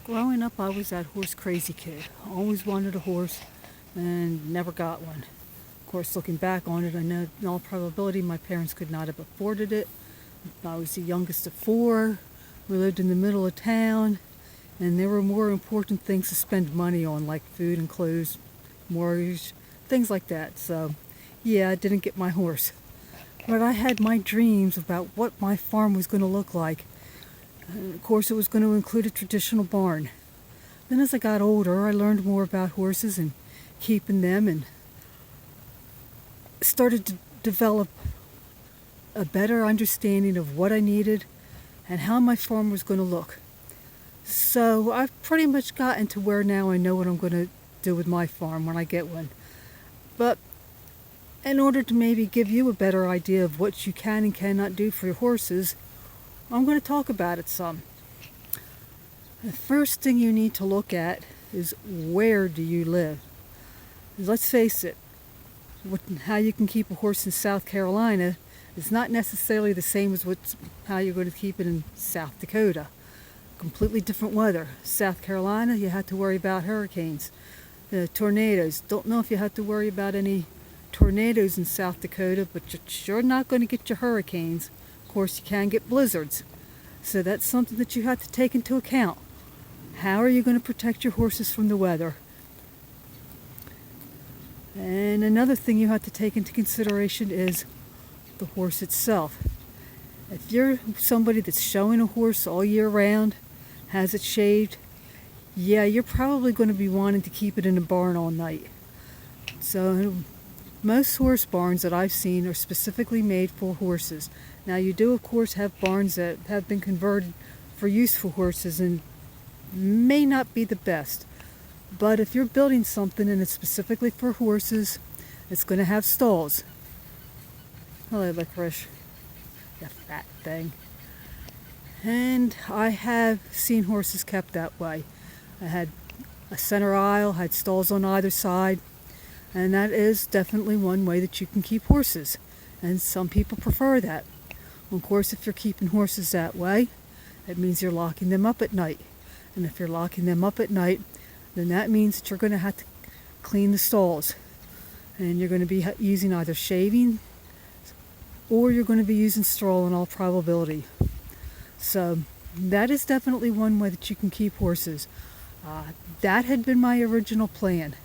Growing up, I was that horse crazy kid. Always wanted a horse and never got one. Of course, looking back on it, I know in all probability my parents could not have afforded it. I was the youngest of four. We lived in the middle of town, and there were more important things to spend money on, like food and clothes, mortgage, things like that. So, yeah, I didn't get my horse. But I had my dreams about what my farm was going to look like. And of course, it was going to include a traditional barn. Then as I got older, I learned more about horses and keeping them and started to develop a better understanding of what I needed and how my farm was going to look. So I've pretty much gotten to where now I know what I'm going to do with my farm when I get one. But in order to maybe give you a better idea of what you can and cannot do for your horses, I'm going to talk about it some. The first thing you need to look at is, where do you live? Let's face it, how you can keep a horse in South Carolina is not necessarily the same as how you're going to keep it in South Dakota. Completely different weather. South Carolina, you have to worry about hurricanes, tornadoes. Don't know if you have to worry about any tornadoes in South Dakota, but you're sure not going to get your hurricanes. Of course, you can get blizzards. So that's something that you have to take into account. How are you going to protect your horses from the weather? And another thing you have to take into consideration is the horse itself. If you're somebody that's showing a horse all year round, has it shaved, yeah, you're probably going to be wanting to keep it in a barn all night. So most horse barns that I've seen are specifically made for horses. Now you do of course have barns that have been converted for use for horses and may not be the best. But if you're building something and it's specifically for horses, it's going to have stalls. Hello, Licorice. You fat thing. And I have seen horses kept that way. I had a center aisle, had stalls on either side, and that is definitely one way that you can keep horses. And some people prefer that. Of course, if you're keeping horses that way, it means you're locking them up at night. And if you're locking them up at night, then that means that you're going to have to clean the stalls. And you're going to be using either shaving or you're going to be using straw in all probability. So that is definitely one way that you can keep horses. That had been my original plan.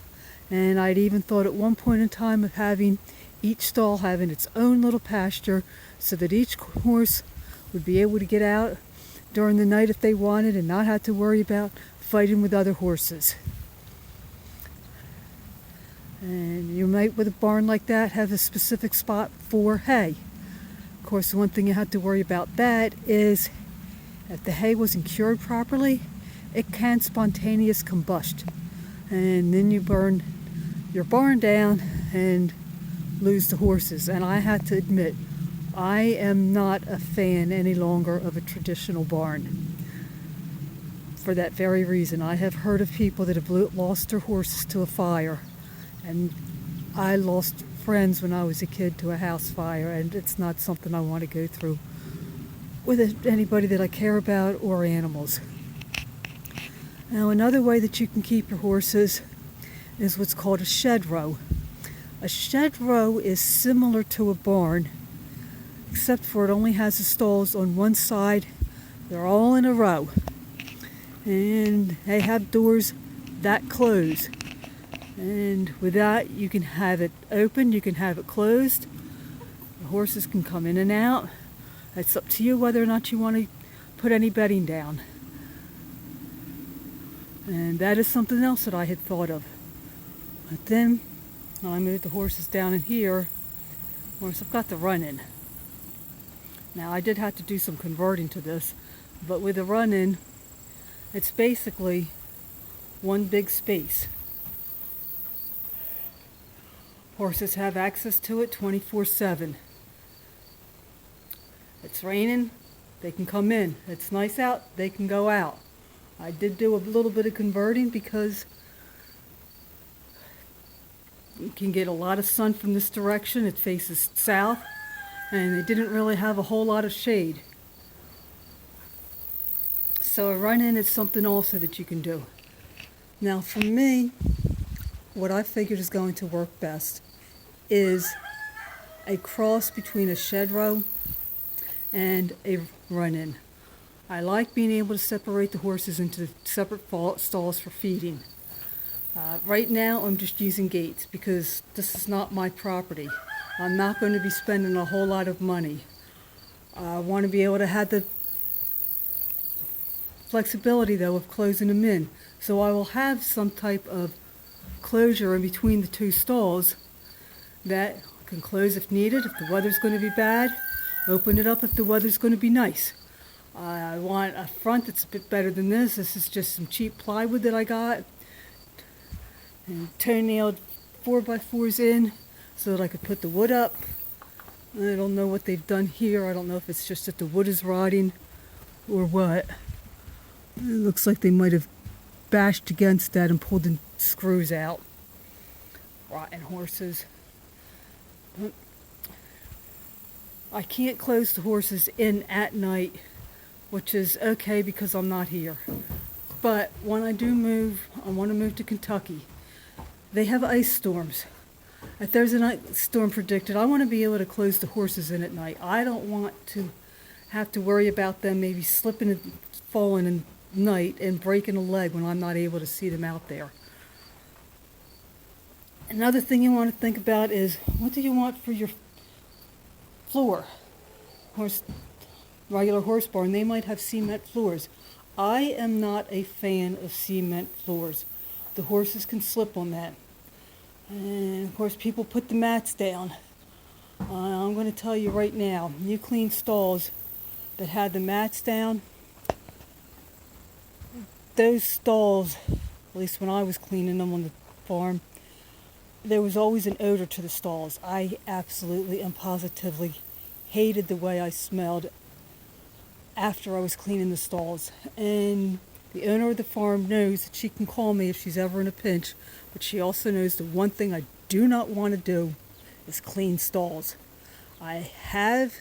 And I'd even thought at one point in time of having each stall having its own little pasture so that each horse would be able to get out during the night if they wanted and not have to worry about fighting with other horses. And you might, with a barn like that, have a specific spot for hay. Of course, the one thing you have to worry about that is if the hay wasn't cured properly, it can spontaneous combust. And then you burn your barn down and lose the horses. And I have to admit, I am not a fan any longer of a traditional barn. For that very reason, I have heard of people that have lost their horses to a fire. And I lost friends when I was a kid to a house fire, and it's not something I want to go through with anybody that I care about or animals. Now, another way that you can keep your horses is what's called a shed row. A shed row is similar to a barn, except for it only has the stalls on one side. They're all in a row. And they have doors that close. And with that, you can have it open, you can have it closed. The horses can come in and out. It's up to you whether or not you want to put any bedding down. And that is something else that I had thought of. But then, when I moved the horses down in here, of course, I've got the run-in. Now, I did have to do some converting to this, but with the run-in, it's basically one big space. Horses have access to it 24/7. It's raining, they can come in. It's nice out, they can go out. I did do a little bit of converting because you can get a lot of sun from this direction. It faces south, and they didn't really have a whole lot of shade. So a run-in is something also that you can do. Now for me, what I figured is going to work best is a cross between a shed row and a run-in. I like being able to separate the horses into separate stalls for feeding. Right now I'm just using gates because this is not my property. I'm not going to be spending a whole lot of money. I want to be able to have the flexibility though of closing them in. So I will have some type of closure in between the two stalls that I can close if needed. If the weather's going to be bad, open it up if the weather's going to be nice. I want a front that's a bit better than this. This is just some cheap plywood that I got. And toe-nailed 4x4s in so that I could put the wood up. I don't know what they've done here. I don't know if it's just that the wood is rotting or what. It looks like they might have bashed against that and pulled the screws out. Rotten horses. I can't close the horses in at night, which is okay because I'm not here. But when I do move, I want to move to Kentucky. They have ice storms. If there's an ice storm predicted, I want to be able to close the horses in at night. I don't want to have to worry about them maybe slipping and falling at night and breaking a leg when I'm not able to see them out there. Another thing you want to think about is, what do you want for your floor? Regular horse barn, they might have cement floors. I am not a fan of cement floors. The horses can slip on that. And of course people put the mats down. I'm going to tell you right now, you clean stalls that had the mats down, those stalls, at least when I was cleaning them on the farm, there was always an odor to the stalls. I absolutely and positively hated the way I smelled after I was cleaning the stalls. And the owner of the farm knows that she can call me if she's ever in a pinch, but she also knows the one thing I do not want to do is clean stalls. I have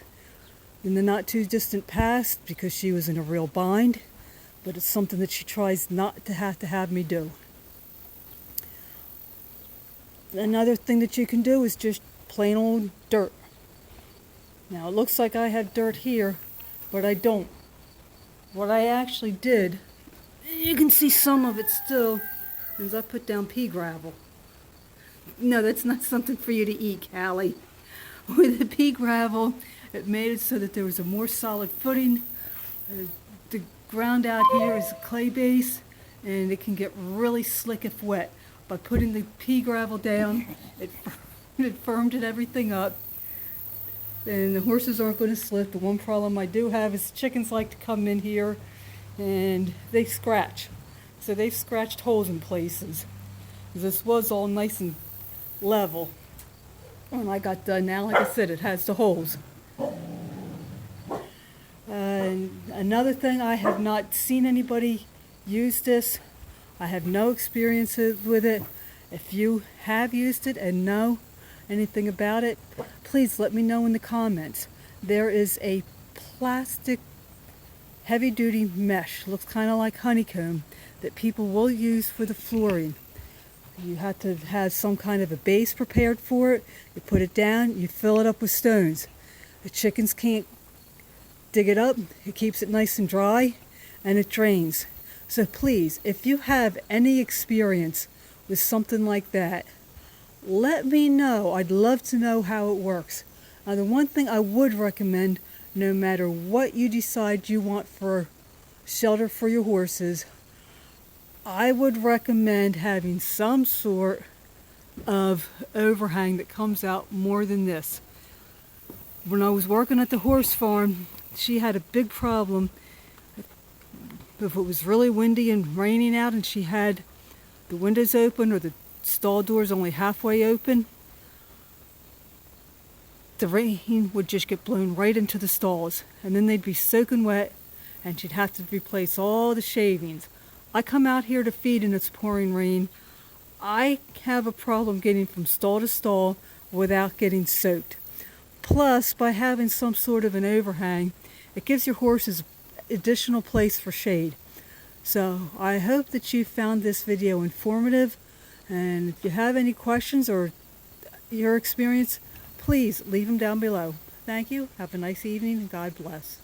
in the not too distant past because she was in a real bind, but it's something that she tries not to have me do. Another thing that you can do is just plain old dirt. Now it looks like I have dirt here, but I don't. What I actually did, you can see some of it still, is I put down pea gravel. No, that's not something for you to eat, Callie. With the pea gravel, it made it so that there was a more solid footing. The ground out here is a clay base, and it can get really slick if wet. By putting the pea gravel down, it firmed everything up, and the horses aren't going to slip. The one problem I do have is chickens like to come in here and they scratch. So they've scratched holes in places. This was all nice and level when I got done. Now, like I said, it has the holes. Another thing, I have not seen anybody use this. I have no experience with it. If you have used it and know anything about it, please let me know in the comments. There is a plastic heavy-duty mesh, looks kind of like honeycomb, that people will use for the flooring. You have to have some kind of a base prepared for it. You put it down, you fill it up with stones. The chickens can't dig it up. It keeps it nice and dry, and it drains. So please, if you have any experience with something like that, let me know. I'd love to know how it works. Now, the one thing I would recommend, no matter what you decide you want for shelter for your horses, I would recommend having some sort of overhang that comes out more than this. When I was working at the horse farm, she had a big problem if it was really windy and raining out and she had the windows open or the stall doors only halfway open. The rain would just get blown right into the stalls, and then they'd be soaking wet, and she'd have to replace all the shavings. I come out here to feed and it's pouring rain. I have a problem getting from stall to stall without getting soaked. Plus, by having some sort of an overhang, it gives your horses additional place for shade. So I hope that you found this video informative, and if you have any questions or your experience, please leave them down below. Thank you. Have a nice evening, and God bless.